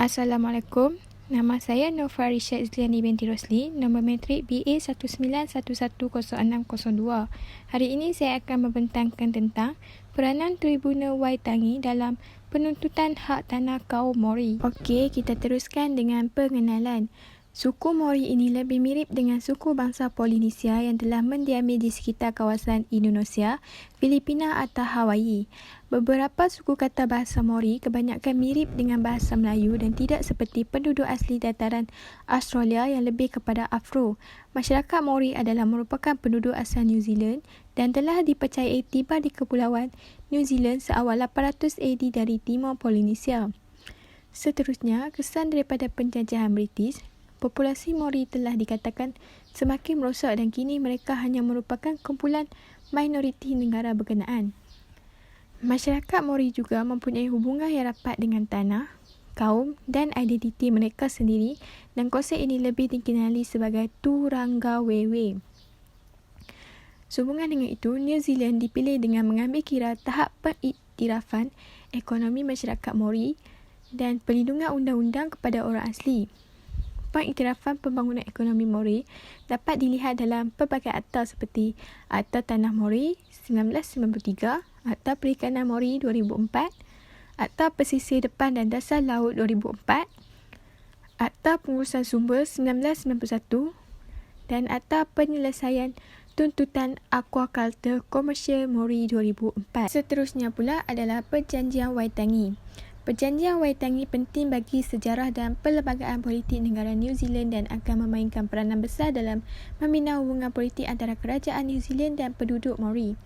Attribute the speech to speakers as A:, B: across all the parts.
A: Assalamualaikum. Nama saya Nova Risha Izliani binti Rosli, nombor matrik BA 19110602. Hari ini saya akan membentangkan tentang peranan Tribunal Waitangi dalam penuntutan hak tanah kaum Mori. Okey, kita teruskan dengan pengenalan. Suku Mori ini lebih mirip dengan suku bangsa Polinesia yang telah mendiami di sekitar kawasan Indonesia, Filipina atau Hawaii. Beberapa suku kata bahasa Mori kebanyakan mirip dengan bahasa Melayu dan tidak seperti penduduk asli dataran Australia yang lebih kepada Afro. Masyarakat Mori adalah merupakan penduduk asal New Zealand dan telah dipercayai tiba di Kepulauan New Zealand seawal 800 AD dari Timor Polinesia. Seterusnya, kesan daripada penjajahan British. Populasi Mori telah dikatakan semakin merosak dan kini mereka hanya merupakan kumpulan minoriti negara berkenaan. Masyarakat Mori juga mempunyai hubungan yang rapat dengan tanah, kaum dan identiti mereka sendiri dan konsep ini lebih dikenali sebagai Turanggawewe. Sehubungan dengan itu, New Zealand dipilih dengan mengambil kira tahap pengiktirafan ekonomi masyarakat Mori dan perlindungan undang-undang kepada orang asli. Pengiktirafan pembangunan ekonomi Mori dapat dilihat dalam pelbagai akta seperti Akta Tanah Mori 1993, Akta Perikanan Mori 2004, Akta Pesisir Depan dan Dasar Laut 2004, Akta Pengurusan Sumber 1991 dan Akta Penyelesaian Tuntutan Aquaculture Komersial Mori 2004. Seterusnya pula adalah Perjanjian Waitangi. Perjanjian Waitangi penting bagi sejarah dan perlembagaan politik negara New Zealand dan akan memainkan peranan besar dalam membina hubungan politik antara kerajaan New Zealand dan penduduk Mori.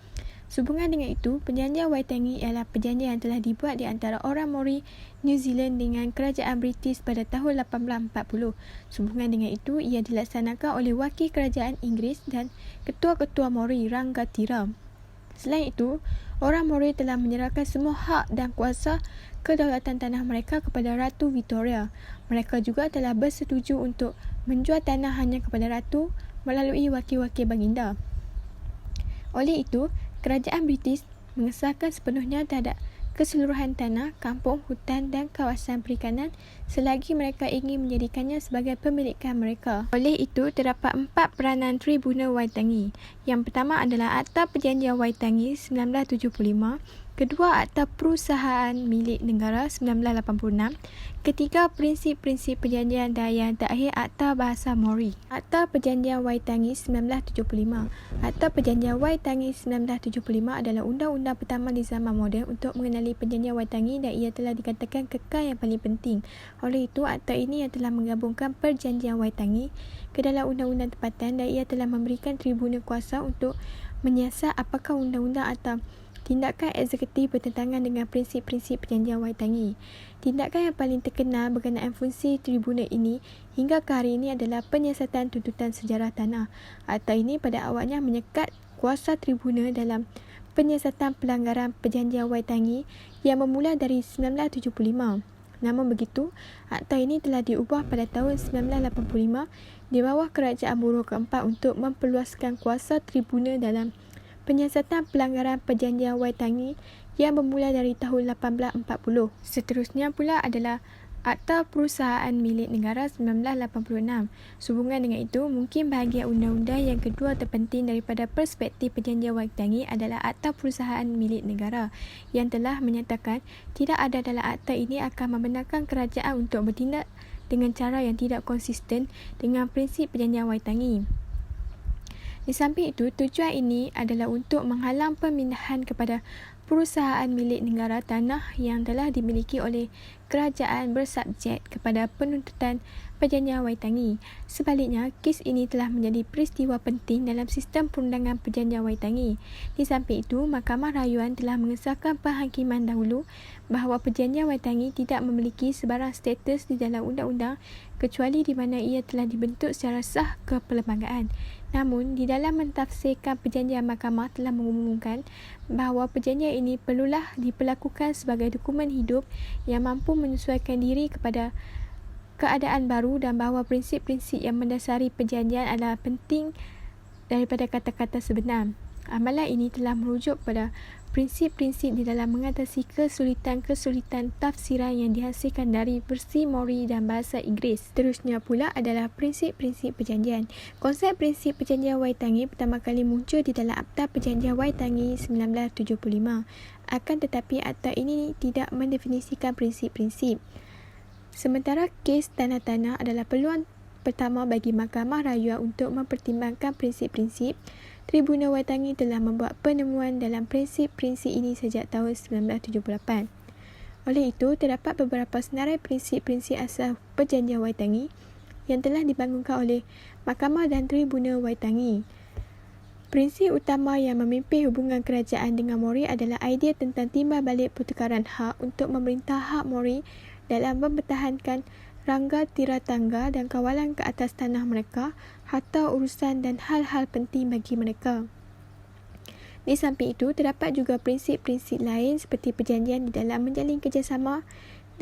A: Sehubungan dengan itu, Perjanjian Waitangi ialah perjanjian yang telah dibuat di antara orang Mori New Zealand dengan kerajaan British pada tahun 1840. Sehubungan dengan itu, ia dilaksanakan oleh wakil kerajaan Inggeris dan ketua-ketua Mori Rangatira. Selain itu, orang Mori telah menyerahkan semua hak dan kuasa kedaulatan tanah mereka kepada Ratu Victoria. Mereka juga telah bersetuju untuk menjual tanah hanya kepada Ratu melalui wakil-wakil baginda. Oleh itu, kerajaan British mengesahkan sepenuhnya terhadap keseluruhan tanah, kampung, hutan dan kawasan perikanan selagi mereka ingin menjadikannya sebagai pemilikan mereka. Oleh itu, terdapat 4 peranan Tribunal Waitangi. Yang pertama adalah Akta Perjanjian Waitangi 1975, kedua Akta Perusahaan Milik Negara 1986, ketiga Prinsip-prinsip Perjanjian dan yang terakhir Akta Bahasa Mori. Akta Perjanjian Waitangi 1975. Akta Perjanjian Waitangi 1975 adalah undang-undang pertama di zaman moden untuk mengenali Perjanjian Waitangi dan ia telah dikatakan kekal yang paling penting. Oleh itu, akta ini yang telah menggabungkan Perjanjian Waitangi ke dalam undang-undang tempatan dan ia telah memberikan tribunal kuasa untuk menyiasat apakah undang-undang atau tindakan eksekutif bertentangan dengan prinsip-prinsip Perjanjian Waitangi. Tindakan yang paling terkenal berkenaan fungsi tribunal ini hingga ke hari ini adalah penyiasatan tuntutan sejarah tanah. Akta ini pada awalnya menyekat kuasa tribunal dalam penyiasatan pelanggaran Perjanjian Waitangi yang bermula dari 1975. Namun begitu, akta ini telah diubah pada tahun 1985 di bawah kerajaan buruh keempat untuk memperluaskan kuasa tribunal dalam penyiasatan pelanggaran Perjanjian Waitangi yang bermula dari tahun 1840. Seterusnya pula adalah Akta Perusahaan Milik Negara 1986. Sehubungan dengan itu, mungkin bahagian undang-undang yang kedua terpenting daripada perspektif Perjanjian Waitangi adalah Akta Perusahaan Milik Negara yang telah menyatakan tidak ada dalam akta ini akan membenarkan kerajaan untuk bertindak dengan cara yang tidak konsisten dengan prinsip Perjanjian Waitangi. Di samping itu, tujuan ini adalah untuk menghalang pemindahan kepada perusahaan milik negara tanah yang telah dimiliki oleh kerajaan bersubjek kepada penuntutan Perjanjian Waitangi. Sebaliknya, kes ini telah menjadi peristiwa penting dalam sistem perundangan Perjanjian Waitangi. Di samping itu, Mahkamah Rayuan telah mengesahkan penghakiman dahulu bahawa Perjanjian Waitangi tidak memiliki sebarang status di dalam undang-undang kecuali di mana ia telah dibentuk secara sah ke perlembagaan. Namun, di dalam mentafsirkan perjanjian, mahkamah telah mengumumkan bahawa perjanjian ini perlulah diperlakukan sebagai dokumen hidup yang mampu menyesuaikan diri kepada keadaan baru dan bahawa prinsip-prinsip yang mendasari perjanjian adalah penting daripada kata-kata sebenar. Amalan ini telah merujuk pada prinsip-prinsip di dalam mengatasi kesulitan-kesulitan tafsiran yang dihasilkan dari versi Mori dan bahasa Inggeris. Seterusnya pula adalah prinsip-prinsip perjanjian. Konsep prinsip perjanjian Waitangi pertama kali muncul di dalam Akta Perjanjian Waitangi 1975. Akan tetapi akta ini tidak mendefinisikan prinsip-prinsip. Sementara kes tanah-tanah adalah peluang pertama bagi Mahkamah Rayuan untuk mempertimbangkan prinsip-prinsip, Tribunal Waitangi telah membuat penemuan dalam prinsip-prinsip ini sejak tahun 1978. Oleh itu, terdapat beberapa senarai prinsip-prinsip asas Perjanjian Waitangi yang telah dibangunkan oleh Mahkamah dan Tribunal Waitangi. Prinsip utama yang memimpin hubungan kerajaan dengan Mori adalah idea tentang timbal balik pertukaran hak untuk memerintah hak Mori dalam mempertahankan rangga tiratangga dan kawalan ke atas tanah mereka, harta urusan dan hal-hal penting bagi mereka. Di samping itu, terdapat juga prinsip-prinsip lain seperti perjanjian di dalam menjalin kerjasama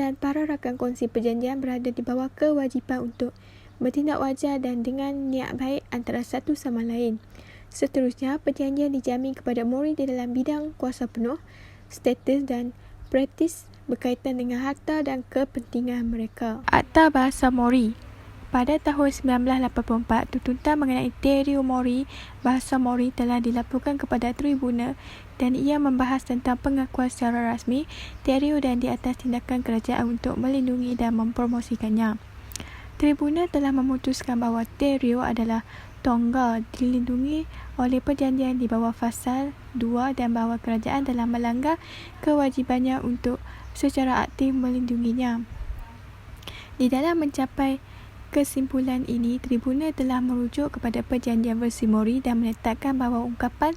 A: dan para rakan kongsi perjanjian berada di bawah kewajipan untuk bertindak wajar dan dengan niat baik antara satu sama lain. Seterusnya, perjanjian dijamin kepada Mori di dalam bidang kuasa penuh, status dan praktis berkaitan dengan harta dan kepentingan mereka. Akta Bahasa Mori. Pada tahun 1984, tuntutan mengenai teori Mori, bahasa Mori telah dilaporkan kepada tribunal dan ia membahas tentang pengakuan secara rasmi teori dan di atas tindakan kerajaan untuk melindungi dan mempromosikannya. Tribunal telah memutuskan bahawa teori adalah Tonga dilindungi oleh perjanjian di bawah Fasal 2 dan bahawa kerajaan telah melanggar kewajibannya untuk secara aktif melindunginya. Di dalam mencapai kesimpulan ini, tribunal telah merujuk kepada perjanjian versi Mori dan menetapkan bahawa ungkapan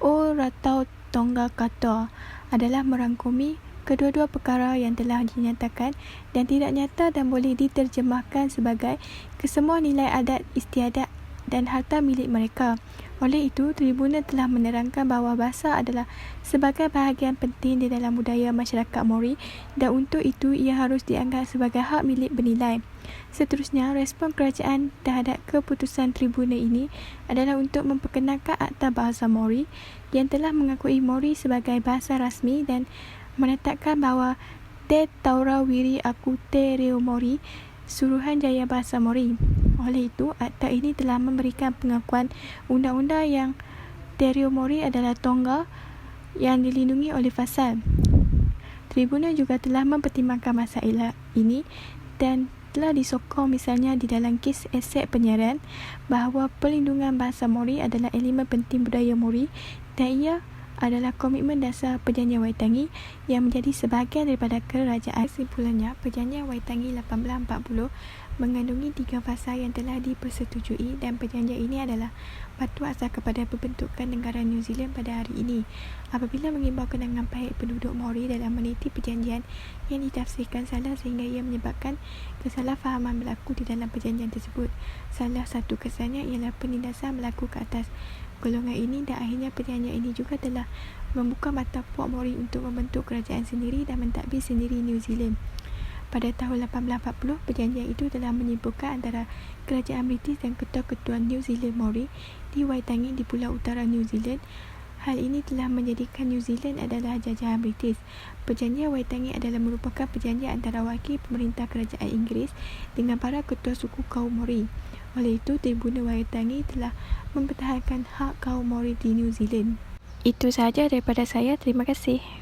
A: O Ratau Tonga Katoa adalah merangkumi kedua-dua perkara yang telah dinyatakan dan tidak nyata dan boleh diterjemahkan sebagai kesemua nilai adat istiadat dan harta milik mereka. Oleh itu, tribunal telah menerangkan bahawa bahasa adalah sebagai bahagian penting di dalam budaya masyarakat Mori dan untuk itu ia harus dianggap sebagai hak milik bernilai. Seterusnya, respon kerajaan terhadap keputusan tribunal ini adalah untuk memperkenalkan Akta Bahasa Mori yang telah mengakui Mori sebagai bahasa rasmi dan menetapkan bahawa Te Taura Wiri Aku Te Reo Mori Suruhanjaya Bahasa Mori. Oleh itu, akta ini telah memberikan pengakuan undang-undang yang Te Reo Mori adalah Tonga yang dilindungi oleh Fasal. Tribunal juga telah mempertimbangkan masalah ini dan telah disokong misalnya di dalam kes aset penyiaran bahawa perlindungan bahasa Mori adalah elemen penting budaya Mori dan ia adalah komitmen dasar Perjanjian Waitangi yang menjadi sebahagian daripada kerajaan. Kesimpulannya, Perjanjian Waitangi 1840 mengandungi 3 fasa yang telah dipersetujui dan perjanjian ini adalah batu asas kepada pembentukan negara New Zealand pada hari ini. Apabila mengimbau kenangan pahit penduduk Maori dalam meneliti perjanjian yang ditafsirkan salah sehingga ia menyebabkan kesalahfahaman berlaku di dalam perjanjian tersebut. Salah satu kesannya ialah penindasan berlaku ke atas golongan ini dan akhirnya perjanjian ini juga telah membuka mata puak Maori untuk membentuk kerajaan sendiri dan mentadbir sendiri New Zealand. Pada tahun 1840, perjanjian itu telah menyimpulkan antara kerajaan British dan ketua-ketua New Zealand Maori di Waitangi di Pulau Utara New Zealand. Hal ini telah menjadikan New Zealand adalah jajahan British. Perjanjian Waitangi adalah merupakan perjanjian antara wakil pemerintah kerajaan Inggeris dengan para ketua suku kaum Maori. Oleh itu, Tribunal Waitangi telah mempertahankan hak kaum Maori di New Zealand. Itu sahaja daripada saya. Terima kasih.